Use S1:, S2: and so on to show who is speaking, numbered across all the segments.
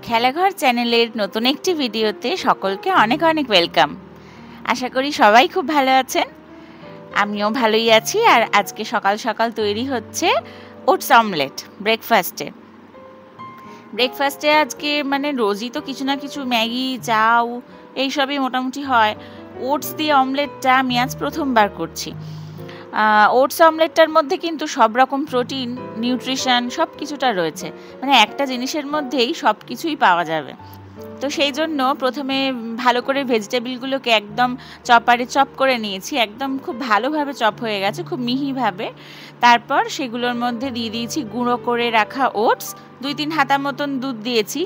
S1: খেলাঘর চ্যানেলের নতুন একটি ভিডিওতে সকলকে অনেক অনেক ওয়েলকাম। আশা করি সবাই খুব ভালো আছেন, আমিও ভালোই আছি। আর আজকে সকাল সকাল তৈরি হচ্ছে ওটস অমলেট ব্রেকফাস্টে আজকে মানে রোজই তো কিছু না কিছু ম্যাগি চাউ এইসবই মোটামুটি হয়। ওটস দিয়ে অমলেটটা আমি আজ প্রথমবার করছি। ওটস অমলেটটার মধ্যে কিন্তু সব রকম প্রোটিন নিউট্রিশন সব কিছুটা রয়েছে, মানে একটা জিনিসের মধ্যেই সব কিছুই পাওয়া যাবে। তো সেই জন্য প্রথমে ভালো করে ভেজিটেবলগুলোকে একদম চপারে চপ করে নিয়েছি, একদম খুব ভালোভাবে চপ হয়ে গেছে, খুব মিহিভাবে। তারপর সেগুলোর মধ্যে দিয়ে দিয়েছি গুঁড়ো করে রাখা ওটস, 2-3 হাতা মতন দুধ দিয়েছি,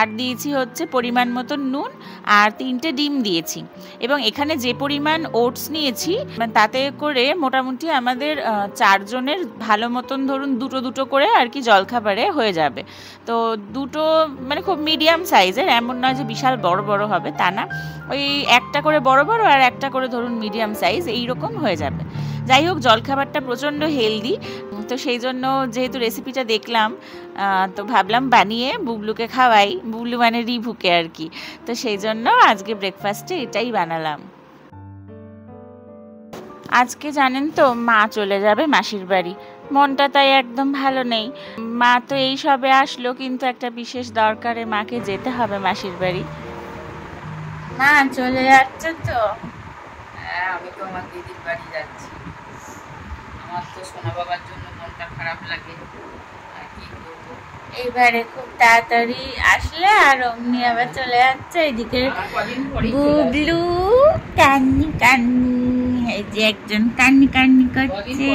S1: আর দিয়েছি হচ্ছে পরিমাণ মতন নুন, আর 3টে ডিম দিয়েছি। এবং এখানে যে পরিমাণ ওটস নিয়েছি তাতে করে মোটামুটি আমাদের 4 জনের ভালো মতন ধরুন দুটো করে আর কি জলখাবারে হয়ে যাবে। তো দুটো মানে খুব মিডিয়াম সাইজের, এমন নয় যে বিশাল বড় বড় হবে তা না, ওই একটা করে বড় বড় আর একটা করে ধরুন মিডিয়াম সাইজ এইরকম হয়ে যাবে। যাই হোক, জলখাবারটা প্রচণ্ড হেলদি, তো সেই জন্য যেহেতু রেসিপিটা দেখলাম তো ভাবলাম বানিয়ে বুবলুকে খাওয়াই, বুবলু মানে রিভুকে আর কি। তো সেই জন্য আজকে ব্রেকফাস্টে এটাই বানালাম। আজকে জানেন তো মা চলে যাবে মাসির বাড়ি, মনটা তাই একদম ভালো নেই। মা তো এই সবে আসলো, কিন্তু একটা বিশেষ দরকারে মাকে যেতে হবে মাসির বাড়ি। মা চলে যাচ্ছে তো?
S2: হ্যাঁ, আমি তো আমার দিদির বাড়ি যাচ্ছি। আমার তো সোনা বাবার জন্য মনটা খারাপ লাগে, আর কি করবো।
S1: এইবারে খুব তাড়াতাড়ি আসলে আর অমনি আবার চলে যাচ্ছে। এদিকে বুবলু কান্নি কান্নি, এই যে একজন কান্নি কান্নি করছে।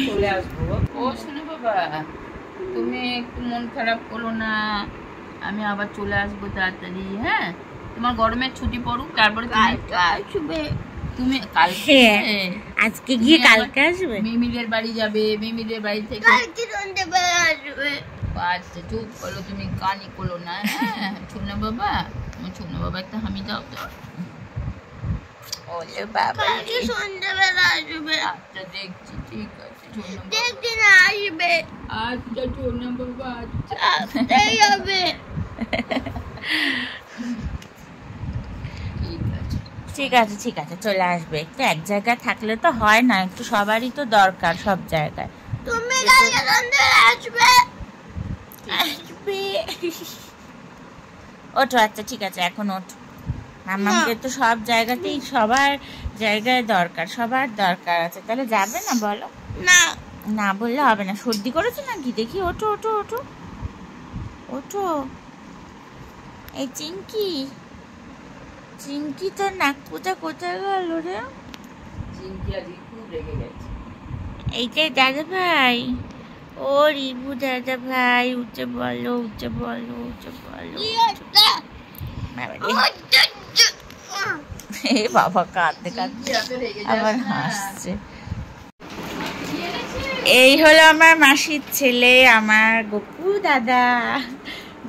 S2: চলে আসবো। ও সোনা বাবা, তুমি একটু মন খারাপ করো না, আমি আবার চলে আসবো তাড়াতাড়ি। হ্যাঁ, তোমার গরমের ছুটি পড়ুক, তারপরে আসবে। তুমি কালকে
S1: আজকে গিয়ে কালকে আসবে?
S2: মিমিদের বাড়ি যাবে, মিমিদের বাড়ি থেকে কালকে সন্ধ্যেবেলা আসবে। আচ্ছা চুপ করো, তুমি কানি করো না। হ্যাঁ ছোনা বাবা, আমার ছোনা বাবা একটা হামি দাও তো।
S1: ওলে বাবা,
S2: কালকে সন্ধ্যেবেলা আসবে। আচ্ছা দেখছি, ঠিক আছে ছোনা বাবা।
S1: দেখদিন আসবে।
S2: আচ্ছা ছোনা বাবা, আসতেই হবে।
S1: ঠিক আছে চলে আসবে। একটু এক জায়গায় থাকলে তো হয় না, একটু সবারই তো দরকার সব জায়গায়।
S2: তুমি কালকে সন্ধ্যায় আসবে?
S1: ওঠো, আচ্ছা ঠিক আছে এখন ওঠো। আমাকে তো সব জায়গাতেই সবার জায়গায় দরকার, সবার দরকার আছে। তাহলে যাবে না বলো?
S2: না
S1: না বললে হবে না। সর্দি করেছো নাকি? দেখি ওঠো ওঠো ওঠো ওঠো। এই চিঙ্কি তোর নাক পুজা কোথায় গেল রে?
S2: চিঙ্কি আজকে খুব রেগে গেছে।
S1: এইটাই দাদা ভাই, ও রিভু দাদা ভাই, উঠে বলো উঠে বলো উঠে বলো। এ বাবা, কাঁদতে কাঁদতে আবার হাসছে। এই হলো আমার মাসির ছেলে, আমার গোপু দাদা,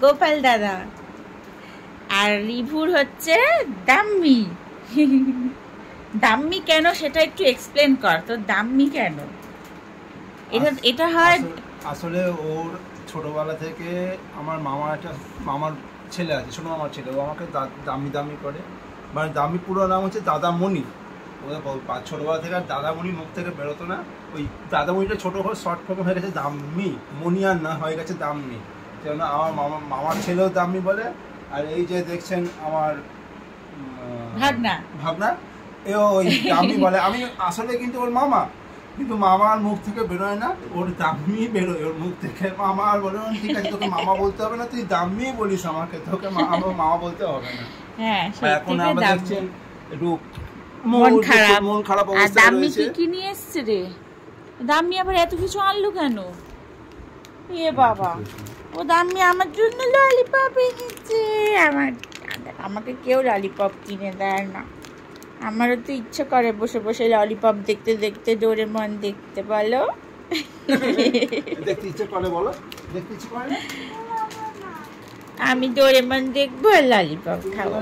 S1: গোপাল দাদা। আর রিভুর হচ্ছে দাম্মি। দাম্মি কেন সেটা একটু এক্সপ্লেন কর, তো দাম্মি কেন? এটা হয়
S3: আসলে ওর ছোটবেলা থেকে আমার মামার ছেলে আছে, ছোট মামার ছেলে, ও আমাকে দামি করে, মানে দামি পুরো নাম হচ্ছে দাদামণি। ছোটবেলা থেকে আর দাদামণি মুখ থেকে বেরোতো না, ওই দাদামণিটা ছোট করে শর্ট ফর্ম হয়ে গেছে দাম্মি, মনি আর না হয়ে গেছে দাম্মি। সেজন্য আমার মামার ছেলেও দাম্মি বলে। আর এই যে দেখছেন আমার ভাগনা, এও ওই দাম্মি বলে। আমি আসলে কিন্তু ওর মামা, কিন্তু মামার মুখ থেকে বেরোয় না, ওর দাম্মি বেরোয় ওর মুখ থেকে। মামা আর বলে ঠিক আছে, তোকে মামা বলতে হবে না, তুই দাম্মি বলিস আমাকে, তোকে মামা বলতে হবে না।
S1: হ্যাঁ,
S3: এখন আমরা দেখছেন একটু
S1: মন খারাপ
S3: অবস্থা
S1: দাম্মি
S3: রয়েছে।
S1: কি নিয়ে এসছে রে? দাম্মি আবার এত কিছু আনলো কেন? এ বাবা, ও দাম্মি আমার জন্য ললিপপ এনেছে। আমাকে কেউ ললিপপ কিনে দেয় না। আমারও তো ইচ্ছে করে বসে বসে ললিপপ দেখতে দেখতে ডোরেমন দেখতে। বলো
S3: দেখতে ইচ্ছে করে, বলো দেখতে ইচ্ছে করে?
S1: আমি ডোরেমন দেখবো আর ললিপপ খাবো।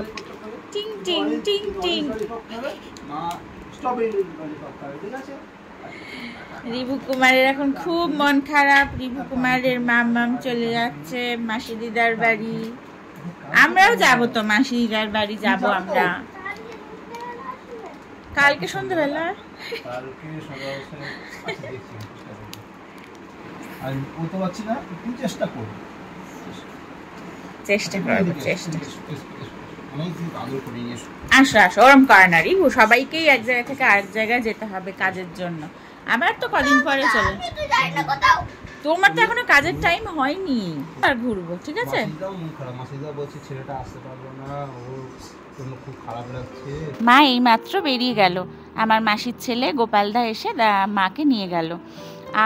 S1: টিং টিং টিং টিং।
S3: মা স্ট্রবেরি ললিপপ খাবে, ঠিক আছে?
S1: রিভু কুমারের এখন খুব মন খারাপ। রিভু কুমারের মাম চলে যাচ্ছে মাসি দিদার বাড়ি। আমরাও যাবো তো, মাসি দিদার বাড়ি যাবো আমরা কালকে সন্ধ্যাবেলা।
S3: চেষ্টা করবো।
S1: আসো আসো, ওরম করে না রিভু, সবাইকেই এক জায়গা থেকে আরেক জায়গায় যেতে হবে কাজের জন্য। আমার তো কদিন পরে চলে, তোমার তো এখনো কাজের টাইম হয়নি, আর ঘুরবো। ঠিক আছে, মা এই মাত্র বেরিয়ে গেল, আমার মাসির ছেলে গোপালদা এসে মাকে নিয়ে গেল।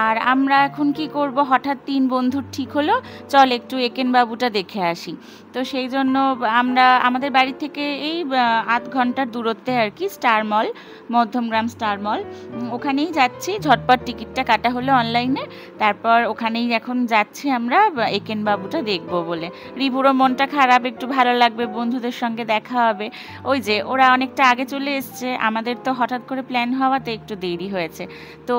S1: আর আমরা এখন কি করব, হঠাৎ 3 বন্ধুর ঠিক হলো চল একটু একেন বাবুটা দেখে আসি। তো সেই জন্য আমরা আমাদের বাড়ি থেকে এই 8 ঘন্টার দূরত্বে আর কি স্টার মল, মধ্যমগ্রাম স্টার মল, ওখানেই যাচ্ছি। ঝটপট টিকিটটা কাটা হলো অনলাইনে, তারপর ওখানেই এখন যাচ্ছি আমরা একেন বাবুটা দেখবো বলে। রিভুরও মনটা খারাপ, একটু ভালো লাগবে, বন্ধুদের সঙ্গে দেখা হবে। ওই যে ওরা অনেকটা আগে চলে এসছে, আমাদের তো হঠাৎ করে প্ল্যান হওয়াতে একটু দেরি হয়েছে। তো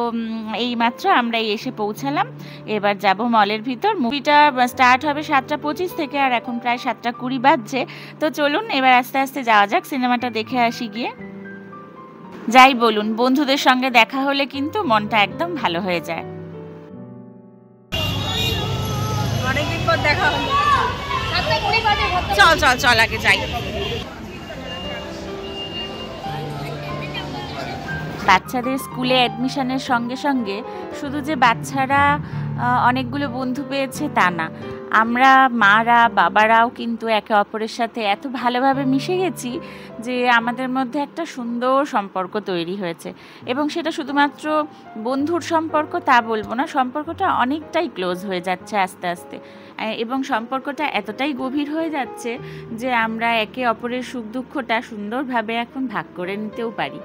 S1: এই মাত্র আমরা এসে পৌঁছালাম, এবার যাব মলের ভিতর। মুভিটা স্টার্ট হবে 7:25 থেকে, আর এখন প্রায় 7:20 বাজছে। তো চলুন এবার আস্তে আস্তে যাওয়া যাক, সিনেমাটা দেখে আসি গিয়ে। যাই বলুন, বন্ধুদের সঙ্গে দেখা হলে কিন্তু মনটা একদম ভালো হয়ে যায়। অনেকদিন পর দেখা হলো, চল চল চল আগে যাই। বাচ্চাদের স্কুলে অ্যাডমিশনের সঙ্গে সঙ্গে শুধু যে বাচ্চারা অনেকগুলো বন্ধু পেয়েছে তা না, আমরা মারা বাবারাও কিন্তু একে অপরের সাথে এত ভালোভাবে মিশে গেছি যে আমাদের মধ্যে একটা সুন্দর সম্পর্ক তৈরি হয়েছে। এবং সেটা শুধুমাত্র বন্ধুর সম্পর্ক তা বলবো না, সম্পর্কটা অনেকটাই ক্লোজ হয়ে যাচ্ছে আস্তে আস্তে। এবং সম্পর্কটা এতটাই গভীর হয়ে যাচ্ছে যে আমরা একে অপরের সুখ দুঃখটা সুন্দরভাবে এখন ভাগ করে নিতেও পারি।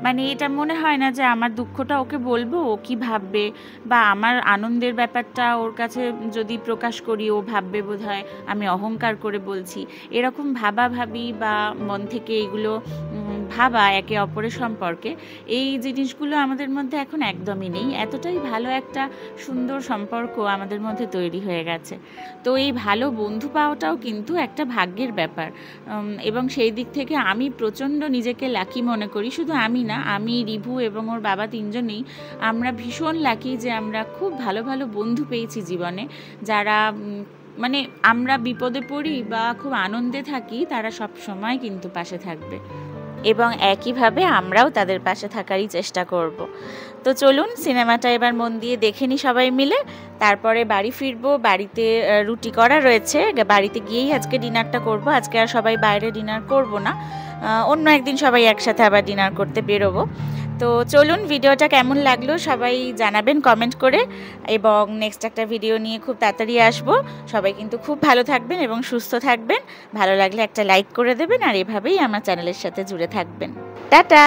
S1: মানে এটা মনে হয় না যে আমার দুঃখটা ওকে বলবো ও কি ভাববে, বা আমার আনন্দের ব্যাপারটা ওর কাছে যদি প্রকাশ করি ও ভাববে বোধহয় আমি অহংকার করে বলছি। এরকম ভাবাভাবি বা মন থেকে এগুলো ভাবা একে অপরের সম্পর্কে, এই জিনিসগুলো আমাদের মধ্যে এখন একদমই নেই। এতটাই ভালো একটা সুন্দর সম্পর্ক আমাদের মধ্যে তৈরি হয়ে গেছে। তো এই ভালো বন্ধু পাওয়াটাও কিন্তু একটা ভাগ্যের ব্যাপার। এবং সেই দিক থেকে আমি প্রচণ্ড নিজেকে লাকি মনে করি। শুধু আমি না, আমি, রিভু এবং ওর বাবা 3 জনেই আমরা ভীষণ লাকি যে আমরা খুব ভালো ভালো বন্ধু পেয়েছি জীবনে, যারা মানে আমরা বিপদে পড়ি বা খুব আনন্দে থাকি তারা সব সময় কিন্তু পাশে থাকবে, এবং একইভাবে আমরাও তাদের পাশে থাকারই চেষ্টা করব। তো চলুন সিনেমাটা এবার মন দিয়ে দেখে নিই সবাই মিলে, তারপরে বাড়ি ফিরবো। বাড়িতে রুটি করা রয়েছে, বাড়িতে গিয়েই আজকে ডিনারটা করব। আজকে আর সবাই বাইরে ডিনার করব না, অন্য একদিন সবাই একসাথে আবার ডিনার করতে বেরোবো। তো চলুন, ভিডিওটা কেমন লাগলো সবাই জানাবেন কমেন্ট করে, এবং নেক্সট একটা ভিডিও নিয়ে খুব তাড়াতাড়ি আসবো। সবাই কিন্তু খুব ভালো থাকবেন এবং সুস্থ থাকবেন। ভালো লাগলে একটা লাইক করে দেবেন, আর এভাবেই আমার চ্যানেলের সাথে জুড়ে থাকবেন। টাটা।